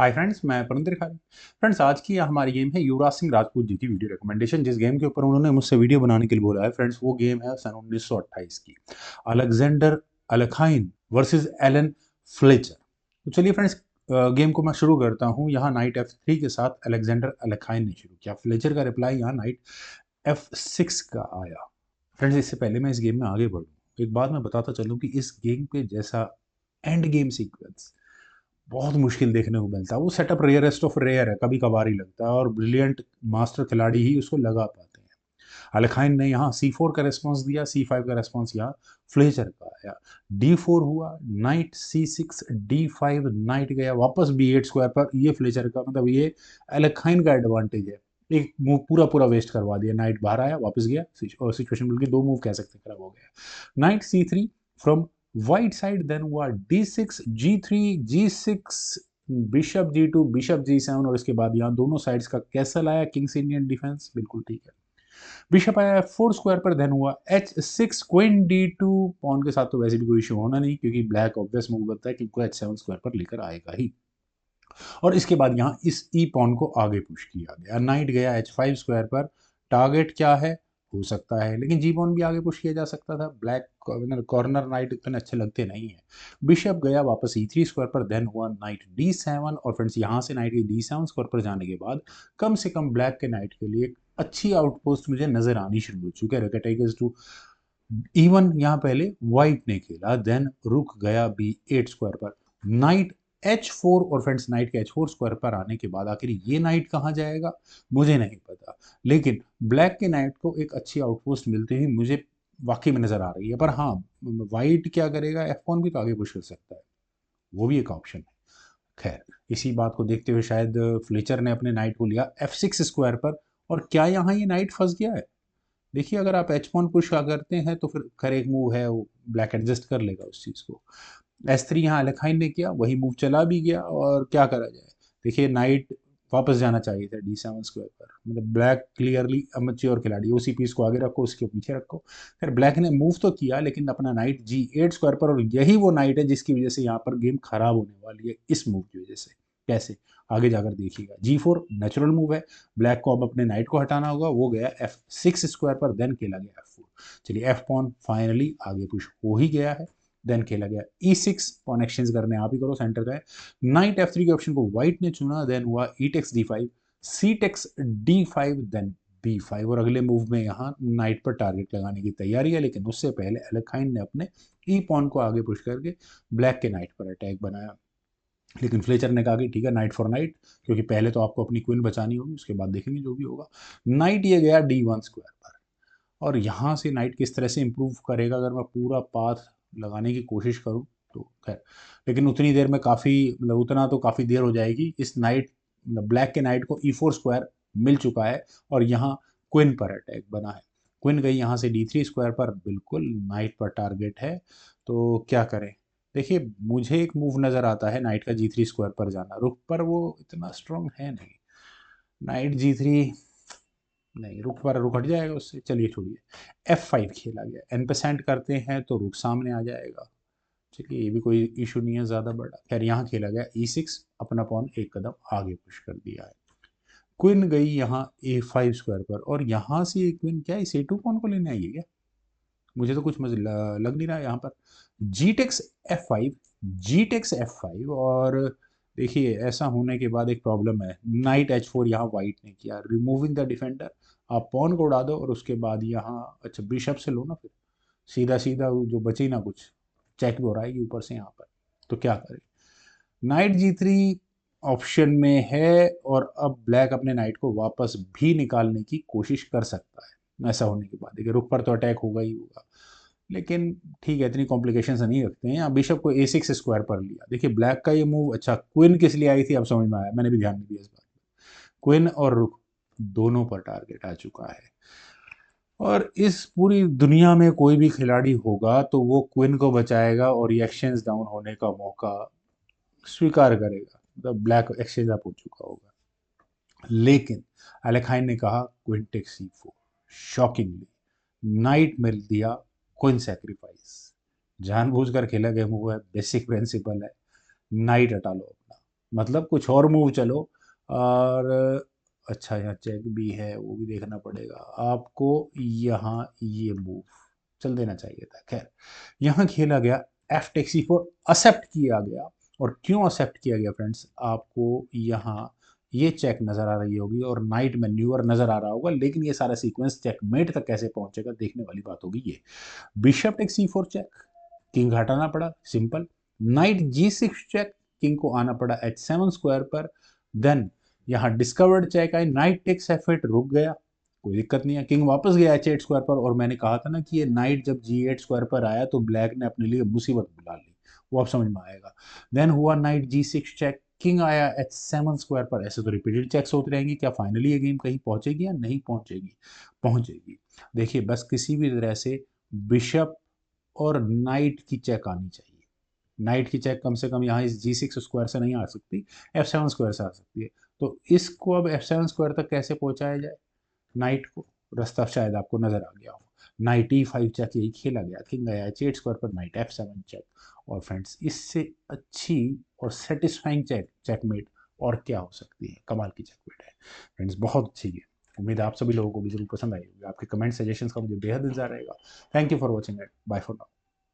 Hi friends, मैं परिंदर खाली। Friends, आज की हमारी गेम है युवराज सिंह राजपूत जी की वीडियो रिकमेंडेशन। जिस गेम के ऊपर उन्होंने मुझसे वीडियो बनाने के लिए बोला है फ्रेंड्स, वो गेम है सन 1928 की अलेक्जेंडर अलेखाइन वर्सेस एलन फ्लेचर। तो चलिए फ्रेंड्स, गेम को मैं शुरू करता हूँ। यहाँ नाइट F3 के साथ अलेक्जेंडर अलेखाइन ने शुरू किया। फ्लेचर का रिप्लाई यहाँ नाइट F6 का आया। फ्रेंड्स, इससे पहले मैं इस गेम में आगे बढ़ूँ, एक बात मैं बताता चलूँ कि इस गेम पे जैसा एंड गेम सीक्वेंस बहुत मुश्किल देखने को मिलता है। वो सेटअप रेयरेस्ट ऑफ रेयर है, कभी कभार ही लगता है और ब्रिलियंट मास्टर खिलाड़ी ही उसको लगा पाते हैं। अलेखाइन ने यहाँ C4 का रेस्पॉन्स दिया, C5 का रेस्पॉन्स यहाँ फ्लेचर का आया। D4 हुआ, नाइट C6, D5, नाइट गया वापस B8 स्क्वायर पर। ये फ्लेचर का मतलब ये अलेखाइन का एडवांटेज है। एक मूव पूरा पूरा वेस्ट करवा दिया। नाइट बाहर आया, वापस गया और सिचुएशन बल्कि दो मूव कह सकते हैं खराब हो गया। Knight C3 from white side, then हुआ D6, G3, G6, bishop G2, bishop G7 और इसके बाद यहाँ दोनों साइड्स का कैसल आया। किंग्स इंडियन डिफेंस बिल्कुल ठीक है। बिशप आया F4 स्क्वायर पर, देन हुआ H6, क्वीन D2। पॉन के साथ तो वैसे भी कोई इशू होना नहीं क्योंकि ब्लैक ऑब्वियस मूव बनता है कि इनको H7 स्क्वायर पर लेकर आएगा ही। और इसके बाद यहाँ इस ई पॉन को आगे पुश किया गया। नाइट गया H5 स्क्वायर पर। टारगेट क्या है हो सकता है, लेकिन जी पॉन भी आगे पुश किया जा सकता था। ब्लैक कॉर्नर नाइट इतने अच्छे लगते नहीं है। बिशप गया वापस E3 स्क्वायर पर, देन हुआ नाइट D7 और फ्रेंड्स यहाँ से नाइट के D7 स्क्वायर पर जाने के बाद कम से कम ब्लैक के नाइट के लिए एक अच्छी आउटपोस्ट मुझे नजर आनी शुरू हो चुकी है। रकेटेगस टू इवन यहाँ पहले व्हाइट ने खेला, देन रुक गया B8 स्क्वायर पर। नाइट H4 और फ्रेंड्स नाइट के H4 स्क्वायर पर आने के बाद आखिर ये नाइट कहाँ जाएगा मुझे नहीं पता, लेकिन ब्लैक के नाइट को एक अच्छी आउटपोस्ट मिलते ही मुझे वाकई में नजर आ रही है। पर हाँ, व्हाइट क्या करेगा, F1 भी तो आगे पुश कर सकता है, वो भी एक ऑप्शन है। खैर, इसी बात को देखते हुए शायद फ्लेचर ने अपने नाइट को लिया F6 स्क्वायर पर। और क्या यहाँ ये नाइट फंस गया है? देखिए, अगर आप एच पॉन पुश करते हैं तो फिर खैर एक मूव है, वो ब्लैक एडजस्ट कर लेगा उस चीज़ को। S3 यहाँ अलेखाइन ने किया, वही मूव चला भी गया और क्या करा जाए। देखिए, नाइट वापस जाना चाहिए था D7 स्क्वायर पर। मतलब ब्लैक क्लियरली अमेच्योर खिलाड़ी है, उसी पीस को आगे रखो, उसके पीछे रखो। फिर ब्लैक ने मूव तो किया लेकिन अपना नाइट G8 स्क्वायर पर, और यही वो नाइट है जिसकी वजह से यहाँ पर गेम खराब होने वाली है इस मूव की वजह से। कैसे, आगे जाकर देखिएगा। G4 नेचुरल मूव है, ब्लैक को अब अपने नाइट को हटाना होगा। वो गया F6 स्क्वायर पर, देन खेला गया F4। चलिए, F पॉन फाइनली आगे पुश हो ही गया है। देन खेला गया E6, पॉन एक्सचेंज करने आप ही करो, सेंटर का है। नाइट F3 के ऑप्शन को व्हाइट ने चुना, देन हुआ E takes D5, C takes D5, then B5 और अगले मूव में यहाँ नाइट पर टारगेट लगाने की तैयारी है। लेकिन उससे पहले अलेखाइन ने अपने ई पॉन को आगे पुश करके ब्लैक के नाइट पर अटैक बनाया। लेकिन फ्लेचर ने कहा कि ठीक है, नाइट फॉर नाइट, क्योंकि पहले तो आपको अपनी क्वीन बचानी होगी, उसके बाद देखेंगे जो भी होगा। नाइट ये गया D1 स्क्वायर पर। और यहाँ से नाइट किस तरह से इंप्रूव करेगा अगर मैं पूरा पाथ लगाने की कोशिश करूँ तो खैर, लेकिन उतनी देर में काफ़ी मतलब उतना तो काफ़ी देर हो जाएगी। इस नाइट मतलब ब्लैक के नाइट को E4 स्क्वायर मिल चुका है और यहाँ क्वीन पर अटैक बना है। क्वीन गई यहाँ से D3 स्क्वायर पर, बिल्कुल नाइट पर टारगेट है। तो क्या करें? देखिए, मुझे एक मूव नज़र आता है नाइट का G3 स्क्वायर पर जाना, रुक पर वो इतना स्ट्रांग है नहीं। नाइट G3 नहीं, रुक पर रुक हट जाएगा उससे, चलिए छोड़िए। F5 खेला गया, एन पे सेंड करते हैं तो रुक सामने आ जाएगा। चलिए, ये भी कोई इशू नहीं है ज़्यादा बड़ा। खैर, यहाँ खेला गया E6, अपना पॉन एक कदम आगे पुश कर दिया है। क्वीन गई यहाँ A5 स्क्वायर पर और यहाँ से ये क्वीन क्या इस A2 पॉन को लेने आई है क्या? मुझे तो कुछ लग नहीं रहा है यहाँ पर। जी टेक्स F5, जी टेक्स F5 और देखिए, ऐसा होने के बाद एक प्रॉब्लम है। नाइट H4 यहाँ वाइट ने किया, रिमूविंग द डिफेंडर। आप पॉन को उड़ा दो और उसके बाद यहाँ अच्छा बिशप से लो ना, फिर सीधा सीधा जो बचे ना कुछ, चेक भी हो रहा है कि ऊपर से यहाँ पर। तो क्या करें? नाइट G3 ऑप्शन में है और अब ब्लैक अपने नाइट को वापस भी निकालने की कोशिश कर सकता है। ऐसा होने के बाद देखिए, रुक पर तो अटैक होगा ही होगा, लेकिन ठीक है, इतनी कॉम्प्लिकेशंस नहीं रखते हैं। यहाँ बिशप को A6 स्क्वायर पर लिया। देखिए, ब्लैक का ये मूव अच्छा क्वीन किस लिए आई थी अब समझ में आया, मैंने भी ध्यान नहीं दिया इस बात पर। क्वीन और रुक दोनों पर टारगेट आ चुका है और इस पूरी दुनिया में कोई भी खिलाड़ी होगा तो वो क्वीन को बचाएगा और ये एक्सचेंज डाउन होने का मौका स्वीकार करेगा। मतलब ब्लैक एक्सचेंज अप हो चुका होगा। लेकिन अलेखाइन ने कहा queen takes C4, shockingly knight मिल दिया क्वीन सैक्रिफाइस। जानबूझकर खेला गया मूव है, बेसिक प्रिंसिपल है, नाइट हटा लो अपना। मतलब कुछ और मूव चलो। और अच्छा यहाँ चेक भी है, वो भी देखना पड़ेगा आपको। यहाँ ये मूव चल देना चाहिए था। खैर, यहाँ खेला गया F tech c four, accept किया गया। और क्यों एक्सेप्ट किया गया फ्रेंड्स, आपको यहाँ ये चेक नजर आ रही होगी और नाइट मैन्यूवर नजर आ रहा होगा, लेकिन ये सारा सीक्वेंस चेकमेट तक कैसे पहुंचेगा देखने वाली बात होगी ये। Bishop take c four check, king हटाना पड़ा, simple. Knight g six check, king को आना पड़ा एच सेवन स्क्वायर पर। देन यहाँ डिस्कवर्ड चेक आई, नाइट टेक्स एफ एट, रुक गया, कोई दिक्कत नहीं है, किंग वापस गया एच एट स्क्वायर पर। और मैंने कहा था ना कि ये नाइट जब जी एट स्क्वायर पर आया तो ब्लैक ने अपने लिए मुसीबत बुला ली, वो आप समझ में आएगा। देन हुआ night g six check, king आया एच सेवन स्क्वायर पर। ऐसे तो रिपीटेड चेक्स होते रहेंगे, क्या फाइनली ये गेम कहीं पहुंचेगी या नहीं पहुंचेगी? पहुंचेगी। देखिए बस किसी भी तरह से बिशप और नाइट की चेक आनी चाहिए। नाइट की चेक कम से कम यहाँ इस जी सिक्स स्क्वायर से नहीं आ सकती, एफ सेवन स्क्वायर से आ सकती है। तो इसको अब एफ सेवन स्क्वायर तक कैसे पहुंचाया जाए नाइट को, रास्ता शायद आपको नजर आ गया हो। नाइट ई फाइव चेक यही खेला गया, किंग गया एच एट स्क्वायर पर, नाइट एफ सेवन चेक। और फ्रेंड्स इससे अच्छी और सेटिस्फाइंग चेकमेट और क्या हो सकती है, कमाल की चेकमेट है फ्रेंड्स, बहुत अच्छी गेम। उम्मीद है आप सभी लोगों को भी जरूर पसंद आई होगी। आपके कमेंट सजेशंस का मुझे बेहद इंतजार रहेगा। Thank you for watching it, bye for now.